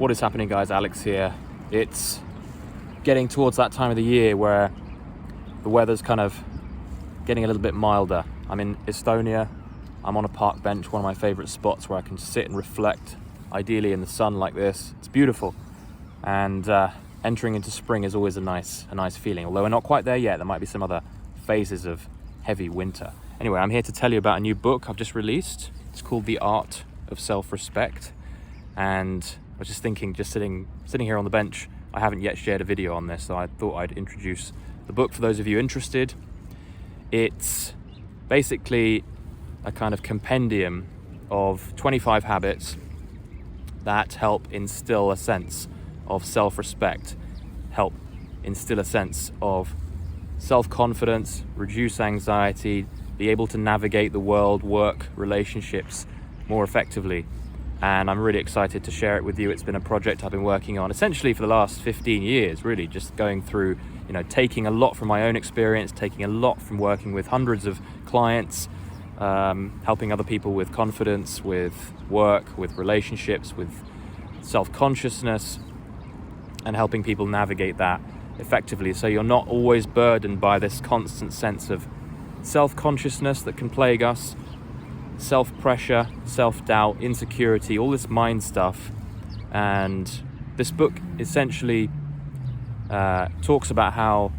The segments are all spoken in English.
What is happening, guys? Alex here. It's getting towards that time of the year where the weather's kind of getting a little bit milder. I'm in Estonia. I'm on a park bench, one of my favorite spots where I can sit and reflect, ideally in the sun like this. It's beautiful. And entering into spring is always a nice feeling. Although we're not quite there yet. There might be some other phases of heavy winter. Anyway, I'm here to tell you about a new book I've just released. It's called The Art of Self-Respect. And I was just thinking, just sitting here on the bench, I haven't yet shared a video on this, so I thought I'd introduce the book for those of you interested. It's basically a kind of compendium of 25 habits that help instill a sense of self-respect, help instill a sense of self-confidence, reduce anxiety, be able to navigate the world, work, relationships more effectively. And I'm really excited to share it with you. It's been a project I've been working on essentially for the last 15 years, really just going through, taking a lot from my own experience, taking a lot from working with hundreds of clients, helping other people with confidence, with work, with relationships, with self-consciousness, and helping people navigate that effectively so you're not always burdened by this constant sense of self-consciousness that can plague us, self-pressure, self-doubt, insecurity, all this mind stuff. And this book essentially talks about how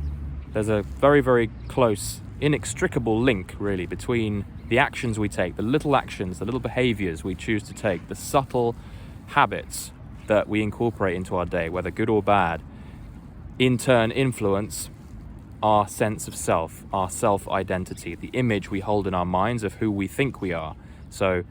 there's a very, very close, inextricable link really between the actions we take, the little actions, the little behaviors we choose to take, the subtle habits that we incorporate into our day, whether good or bad, in turn influence our sense of self, our self-identity, the image we hold in our minds of who we think we are. So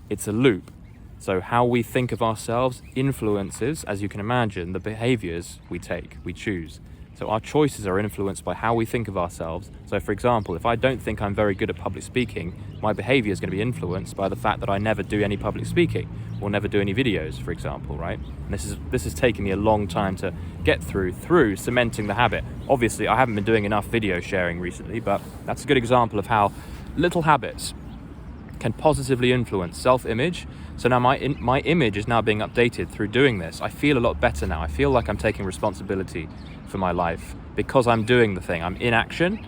it's a loop. So how we think of ourselves influences, as you can imagine, the behaviors we take, we choose. So our choices are influenced by how we think of ourselves. So for example, if I don't think I'm very good at public speaking, my behavior is going to be influenced by the fact that I never do any public speaking or never do any videos, for example, right? And this has taken me a long time to get through cementing the habit. Obviously, I haven't been doing enough video sharing recently, but that's a good example of how little habits can positively influence self-image. So now my image is now being updated through doing this. I feel a lot better now. I feel like I'm taking responsibility for my life because I'm doing the thing. I'm in action,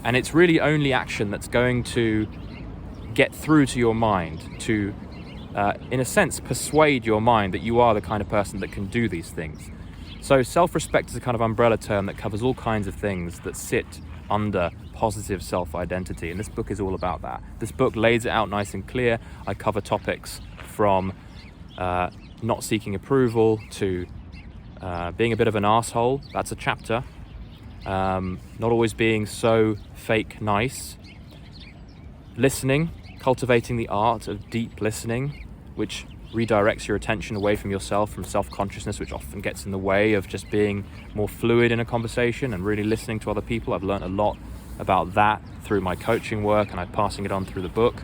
and it's really only action that's going to get through to your mind to, in a sense, persuade your mind that you are the kind of person that can do these things. So self-respect is a kind of umbrella term that covers all kinds of things that sit under positive self-identity, and this book is all about that. This book lays it out nice and clear. I cover topics from not seeking approval to being a bit of an asshole. That's a chapter. Not always being so fake nice. Listening, cultivating the art of deep listening, which redirects your attention away from yourself, from self-consciousness, which often gets in the way of just being more fluid in a conversation and really listening to other people. I've learned a lot about that through my coaching work, and I'm passing it on through the book.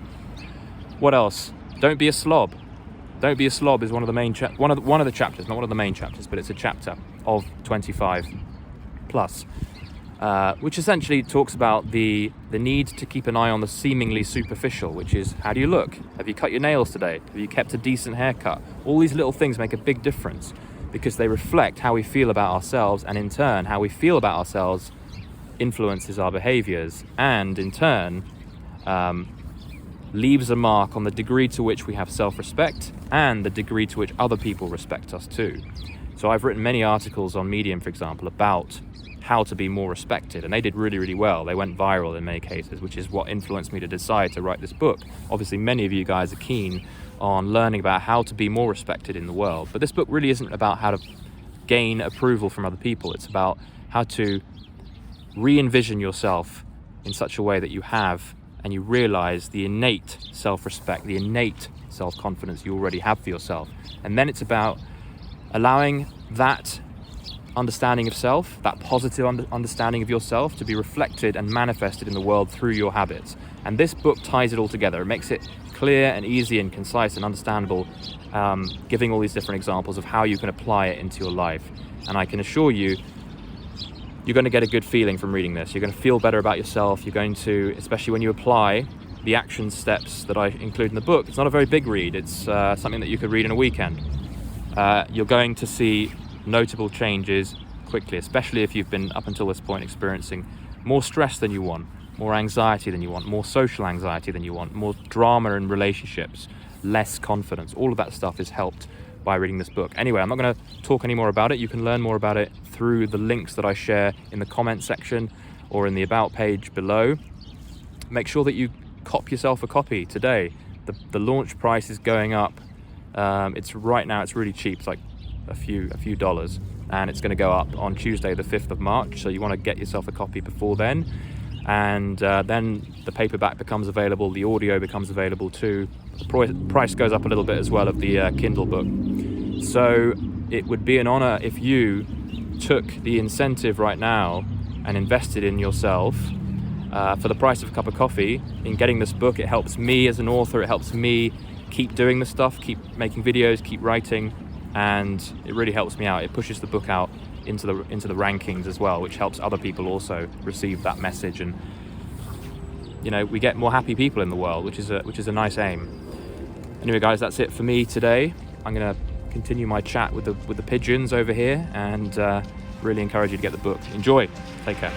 What else? Don't be a slob. Don't be a slob is one of the main one of the chapters, not one of the main chapters, but it's a chapter of 25 plus, which essentially talks about the need to keep an eye on the seemingly superficial, which is, how do you look? Have you cut your nails today? Have you kept a decent haircut? All these little things make a big difference because they reflect how we feel about ourselves, and in turn, how we feel about ourselves influences our behaviors, and in turn leaves a mark on the degree to which we have self-respect and the degree to which other people respect us too. So I've written many articles on Medium, for example, about how to be more respected, and they did really, really well. They went viral in many cases, which is what influenced me to decide to write this book. Obviously, many of you guys are keen on learning about how to be more respected in the world, but this book really isn't about how to gain approval from other people. It's about how to re-envision yourself in such a way that you have and you realize the innate self-respect, the innate self-confidence you already have for yourself. And then it's about allowing that understanding of self, that positive understanding of yourself, to be reflected and manifested in the world through your habits. And this book ties it all together. It makes it clear and easy and concise and understandable, giving all these different examples of how you can apply it into your life. And I can assure you, you're going to get a good feeling from reading this. You're going to feel better about yourself. You're going to, especially when you apply the action steps that I include in the book. It's not a very big read. It's something that you could read in a weekend. you're going to see notable changes quickly, especially if you've been up until this point experiencing more stress than you want, more anxiety than you want, more social anxiety than you want, more drama in relationships, less confidence. All of that stuff is helped by reading this book. Anyway, I'm not going to talk any more about it. You can learn more about it through the links that I share in the comment section or in the about page below. Make sure that you cop yourself a copy today. The launch price is going up. It's right now, it's really cheap. It's like a few dollars, and it's going to go up on Tuesday the 5th of March. So you want to get yourself a copy before then. And then the paperback becomes available, the audio becomes available too. The price goes up a little bit as well of the Kindle book. So it would be an honor if you took the incentive right now and invested in yourself for the price of a cup of coffee in getting this book. It helps me as an author, it helps me keep doing the stuff, keep making videos, keep writing, and it really helps me out. It pushes the book out into the rankings as well, which helps other people also receive that message, and we get more happy people in the world, which is a nice aim. Anyway, guys, that's it for me today. I'm gonna continue my chat with the pigeons over here, and really encourage you to get the book. Enjoy. Take care.